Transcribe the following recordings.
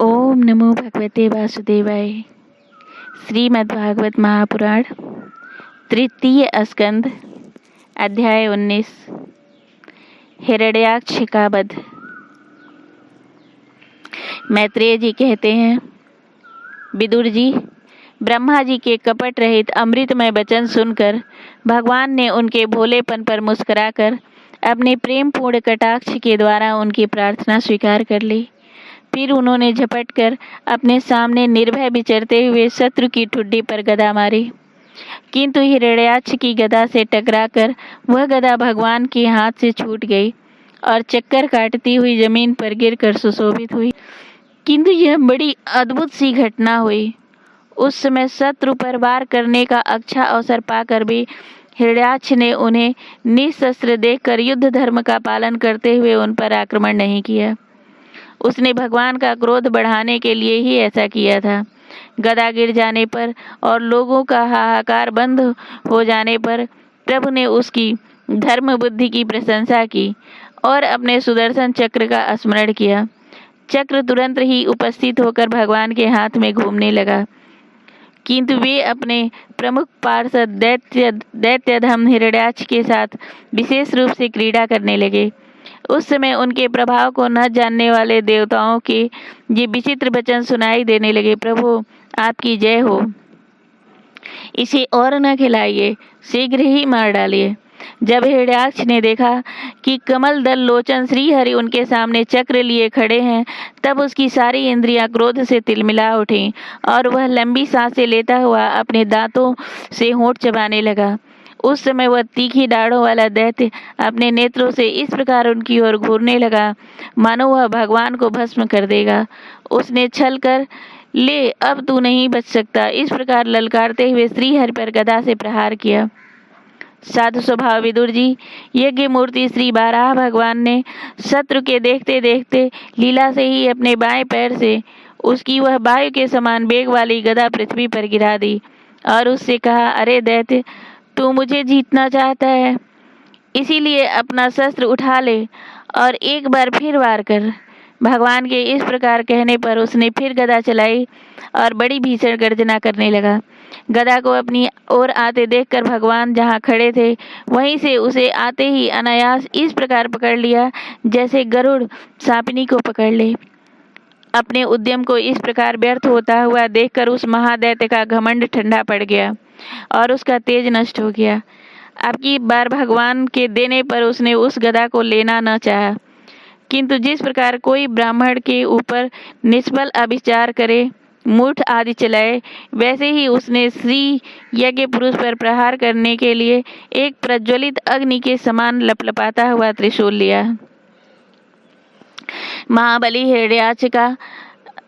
ओम नमो भगवते वासुदेवाय। श्रीमद्भागवत महापुराण तृतीय स्कंद अध्याय 19 हिरण्याक्ष का वध। मैत्रेय जी कहते हैं, विदुर जी, ब्रह्मा जी के कपट रहित अमृतमय वचन सुनकर भगवान ने उनके भोलेपन पर मुस्कुराकर अपने प्रेम पूर्ण कटाक्ष के द्वारा उनकी प्रार्थना स्वीकार कर ली। फिर उन्होंने झपट कर अपने सामने निर्भय विचरते हुए शत्रु की ठुड्डी पर गदा मारी, किंतु हिरण्याक्ष की गदा से टकराकर वह गदा भगवान के हाथ से छूट गई और चक्कर काटती हुई जमीन पर गिरकर सुशोभित हुई। किंतु यह बड़ी अद्भुत सी घटना हुई। उस समय शत्रु पर वार करने का अच्छा अवसर पाकर भी हिरण्याक्ष ने उन्हें निशस्त्र देखकर युद्ध धर्म का पालन करते हुए उन पर आक्रमण नहीं किया। उसने भगवान का क्रोध बढ़ाने के लिए ही ऐसा किया था। गदा गिर जाने पर और लोगों का हाहाकार बंद हो जाने पर प्रभु ने उसकी धर्म बुद्धि की प्रशंसा की और अपने सुदर्शन चक्र का स्मरण किया। चक्र तुरंत ही उपस्थित होकर भगवान के हाथ में घूमने लगा, किंतु वे अपने प्रमुख पार्षद दैत्यधम हिरण्याक्ष के साथ विशेष रूप से क्रीड़ा करने लगे। उस समय उनके प्रभाव को न जानने वाले देवताओं के ये विचित्र वचन सुनाई देने लगे, प्रभु आपकी जय हो, इसे और न खिलाइए, शीघ्र ही मार डालिए। जब हिरण्याक्ष ने देखा कि कमल दल लोचन श्रीहरि उनके सामने चक्र लिए खड़े हैं, तब उसकी सारी इंद्रियां क्रोध से तिलमिला उठी और वह लंबी सांसें लेता हुआ अपने दांतों से होंठ चबाने लगा। उस समय वह तीखी दाढ़ों वाला दैत्य अपने नेत्रों से इस प्रकार उनकी ओर घूरने लगा मानो वह भगवान को भस्म कर देगा। उसने छल कर, ले अब तू नहीं बच सकता, इस प्रकार ललकारते हुए श्रीहरि पर गदा से प्रहार किया। साधु स्वभाव विदुर जी, यज्ञ मूर्ति श्री बाराह भगवान ने शत्रु के देखते देखते लीला से ही अपने बाएं पैर से उसकी वह वायु के समान वेग वाली गदा पृथ्वी पर गिरा दी और उससे कहा, अरे दैत्य, तू मुझे जीतना चाहता है, इसीलिए अपना शस्त्र उठा ले और एक बार फिर वार कर। भगवान के इस प्रकार कहने पर उसने फिर गदा चलाई और बड़ी भीषण गर्जना करने लगा। गदा को अपनी ओर आते देखकर भगवान जहाँ खड़े थे वहीं से उसे आते ही अनायास इस प्रकार पकड़ लिया जैसे गरुड़ सांपिनी को पकड़ ले। अपने उद्यम को इस प्रकार व्यर्थ होता हुआ देखकर उस महादैत्य का घमंड ठंडा पड़ गया और उसका तेज नष्ट हो गया। अब की बार भगवान के देने पर उसने उस गदा को लेना न चाहा, किंतु जिस प्रकार कोई ब्राह्मण के ऊपर निष्फल अभिचार करे, मूठ आदि चलाए, वैसे ही उसने श्री यज्ञ पुरुष पर प्रहार करने के लिए एक प्रज्वलित अग्नि के समान लपलपाता हुआ त्रिशूल लिया। महाबली हिरण्याक्ष का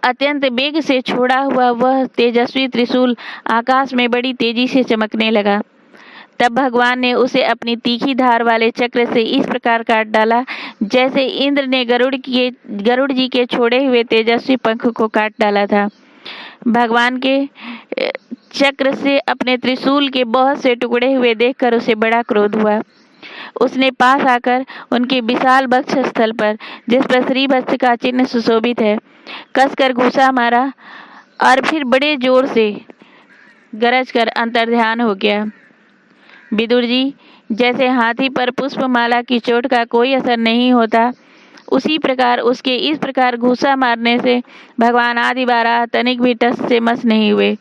अत्यंत वेग से छोड़ा हुआ वह तेजस्वी त्रिशूल आकाश में बड़ी तेजी से चमकने लगा। तब भगवान ने उसे अपनी तीखी धार वाले चक्र से इस प्रकार काट डाला जैसे इंद्र ने गरुड़ जी के छोड़े हुए तेजस्वी पंख को काट डाला था। भगवान के चक्र से अपने त्रिशूल के बहुत से टुकड़े हुए देखकर उसे बड़ा क्रोध हुआ। उसने पास आकर उनके विशाल वक्ष स्थल पर, जिस पर श्रीवत्स का चिन्ह सुशोभित है, कसकर घूसा मारा और फिर बड़े जोर से गरज कर अंतर्ध्यान हो गया। विदुर जी, जैसे हाथी पर पुष्पमाला की चोट का कोई असर नहीं होता, उसी प्रकार उसके इस प्रकार घूसा मारने से भगवान आदि बाराह तनिक भी टस से मस नहीं हुए।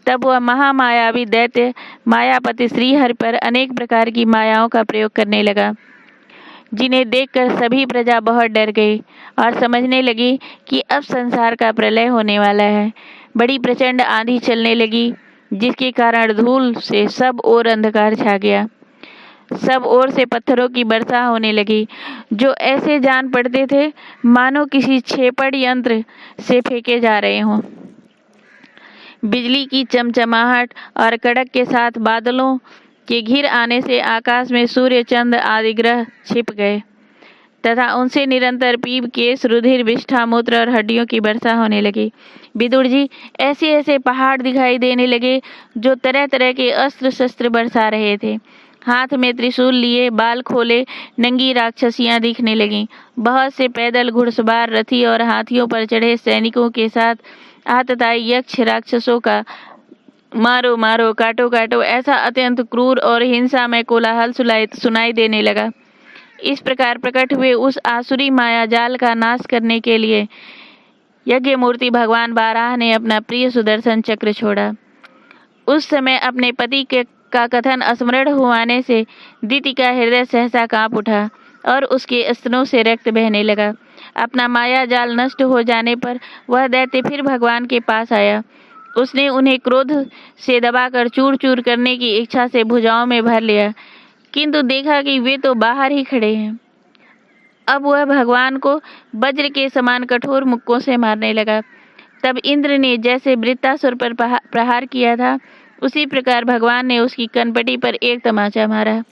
तब वह महामायावी दैत्य मायापति श्रीहरि पर अनेक प्रकार की मायाओं का प्रयोग करने लगा, जिन्हें देखकर सभी प्रजा बहुत डर गई और समझने लगी कि अब संसार का प्रलय होने वाला है। बड़ी प्रचंड आंधी चलने लगी, जिसके कारण धूल से सब ओर अंधकार छा गया। सब ओर से पत्थरों की वर्षा होने लगी, जो ऐसे जान पड़ते थे मानो किसी छेपड़ यंत्र से फेंके जा रहे हों। बिजली की चमचमाहट और कड़क के साथ बादलों के घिर आने से आकाश में सूर्य, चंद्र आदि ग्रह छिप गए तथा उनसे निरंतर पीप, केश, रुधिर, विष्ठा, मूत्र और हड्डियों की वर्षा होने लगी। विदुर जी, ऐसे ऐसे पहाड़ दिखाई देने लगे जो तरह तरह के अस्त्र शस्त्र बरसा रहे थे। हाथ में त्रिशूल लिए, बाल खोले नंगी राक्षसियां दिखने लगीं। बहुत से पैदल घुड़सवार, रथी और हाथियों पर चढ़े सैनिकों के साथ आतताई यक्ष राक्षसों का मारो मारो, काटो काटो, ऐसा अत्यंत क्रूर और हिंसा में कोलाहल सुनाई देने लगा। इस प्रकार प्रकट हुए उस आसुरी माया जाल का नाश करने के लिए यज्ञ मूर्ति भगवान बाराह ने अपना प्रिय सुदर्शन चक्र छोड़ा। उस समय अपने पति का कथन स्मरण हुआने से दिति का हृदय सहसा कांप उठा और उसके स्तनों से रक्त बहने लगा। अपना माया जाल नष्ट हो जाने पर वह दैत्य फिर भगवान के पास आया। उसने उन्हें क्रोध से दबाकर चूर चूर करने की इच्छा से भुजाओं में भर लिया, किंतु देखा कि वे तो बाहर ही खड़े हैं। अब वह भगवान को वज्र के समान कठोर मुक्कों से मारने लगा। तब इंद्र ने जैसे वृत्तासुर पर प्रहार किया था, उसी प्रकार भगवान ने उसकी कनपटी पर एक तमाचा मारा।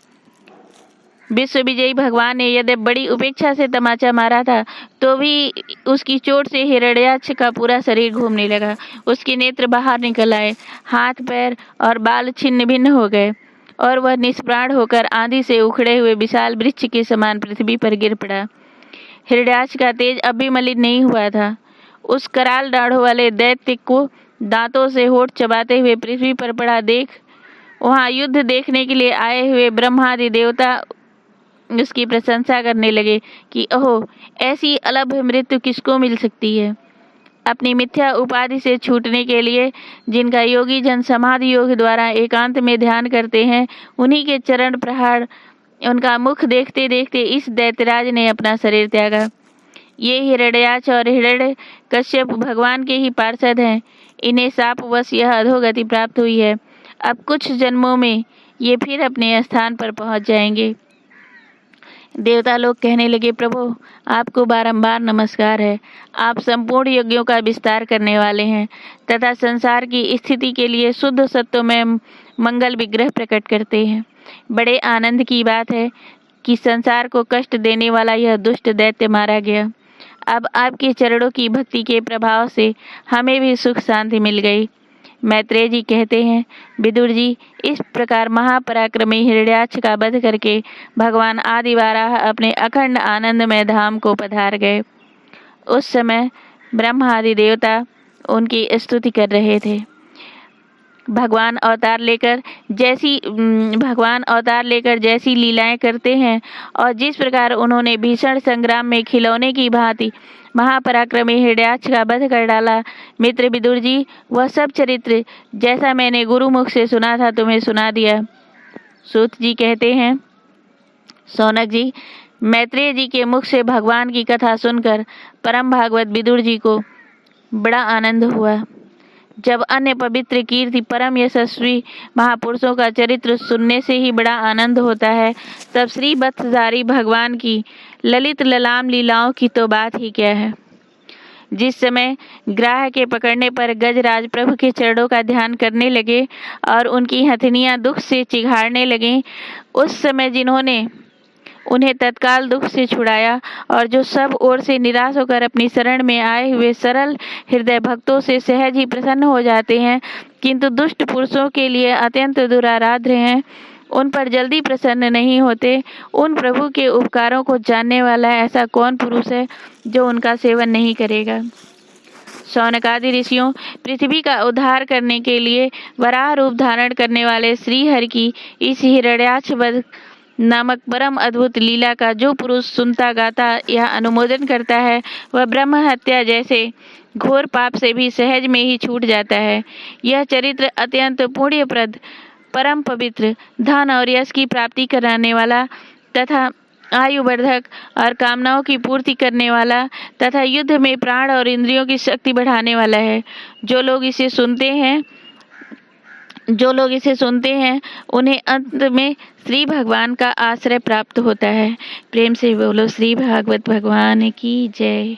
विश्व विजयी भगवान ने यदि बड़ी उपेक्षा से तमाचा मारा था, तो भी उसकी चोट से हिरण्याक्ष का पूरा शरीर घूमने लगा। उसके नेत्र बाहर निकल आए, हाथ पैर और बाल छिन्न भिन्न हो गए और वह निष्प्राण होकर आंधी से उखड़े हुए विशाल वृक्ष के समान पृथ्वी पर गिर पड़ा। हिरण्याक्ष का तेज अब भी मलिन नहीं हुआ था। उस कराल दाढ़ों वाले दैत्य को दांतों से होठ चबाते हुए पृथ्वी पर पड़ा देख वहां युद्ध देखने के लिए आए हुए ब्रह्मादि देवता उसकी प्रशंसा करने लगे कि ओहो, ऐसी अलभ मृत्यु किसको मिल सकती है। अपनी मिथ्या उपाधि से छूटने के लिए जिनका योगी जन समाधि योग द्वारा एकांत में ध्यान करते हैं, उन्हीं के चरण प्रहार उनका मुख देखते देखते इस दैत्यराज ने अपना शरीर त्यागा। ये हिरण्याक्ष और हिरण्य कश्यप भगवान के ही पार्षद हैं। इन्हें शापवश यह अधोगति प्राप्त हुई है। अब कुछ जन्मों में ये फिर अपने स्थान पर पहुंच जाएंगे। देवता लोग कहने लगे, प्रभु आपको बारंबार नमस्कार है। आप संपूर्ण यज्ञों का विस्तार करने वाले हैं तथा संसार की स्थिति के लिए शुद्ध सत्व में मंगल विग्रह प्रकट करते हैं। बड़े आनंद की बात है कि संसार को कष्ट देने वाला यह दुष्ट दैत्य मारा गया। अब आपके चरणों की भक्ति के प्रभाव से हमें भी सुख शांति मिल गई। मैत्रेय जी कहते हैं, विदुर जी, इस प्रकार महापराक्रमी हिरण्याक्ष का वध करके भगवान आदिवाराह अपने अखंड आनंदमय धाम को पधार गए। उस समय ब्रह्मा आदि देवता उनकी स्तुति कर रहे थे। भगवान अवतार लेकर जैसी लीलाएं करते हैं और जिस प्रकार उन्होंने भीषण संग्राम में खिलौने की भांति महापराक्रमी हिरण्याक्ष का वध कर डाला, मित्र विदुर जी, वह सब चरित्र जैसा मैंने गुरुमुख से सुना था तुम्हें सुना दिया। सूत जी कहते हैं, सौनक जी, मैत्रेय जी के मुख से भगवान की कथा सुनकर परम भागवत विदुर जी को बड़ा आनंद हुआ। जब अन्य पवित्र कीर्ति परम यशस्वी महापुरुषों का चरित्र सुनने से ही बड़ा आनंद होता है, तब श्री वत्सधारी भगवान की ललित ललाम लीलाओं की तो बात ही क्या है। जिस समय ग्राह के पकड़ने पर गजराज प्रभु के चरणों का ध्यान करने लगे और उनकी हथनियां दुख से चिघाड़ने लगीं, उस समय जिन्होंने उन्हें तत्काल दुख से छुड़ाया और जो सब ओर से निराश होकर अपनी शरण में आए हुए सरल हृदय भक्तों से सहज ही प्रसन्न हो जाते हैं, किंतु दुष्ट पुरुषों के लिए अत्यंत दुराराध्य हैं, उन पर जल्दी प्रसन्न नहीं होते, उन प्रभु के उपकारों को जानने वाला ऐसा कौन पुरुष है जो उनका सेवन नहीं करेगा। शौनकादि ऋषियों, पृथ्वी का उद्धार करने के लिए वराह रूप धारण करने वाले श्री हरि की इस हिरण्याक्ष वध नामक परम अद्भुत लीला का जो पुरुष सुनता गाता या अनुमोदन करता है, वह ब्रह्म हत्या जैसे घोर पाप से भी सहज में ही छूट जाता है। यह चरित्र अत्यंत पुण्यप्रद, परम पवित्र, धन और यश की प्राप्ति कराने वाला तथा आयुवर्धक और कामनाओं की पूर्ति करने वाला तथा युद्ध में प्राण और इंद्रियों की शक्ति बढ़ाने वाला है। जो लोग इसे सुनते हैं उन्हें अंत में श्री भगवान का आश्रय प्राप्त होता है। प्रेम से बोलो श्री भागवत भगवान की जय।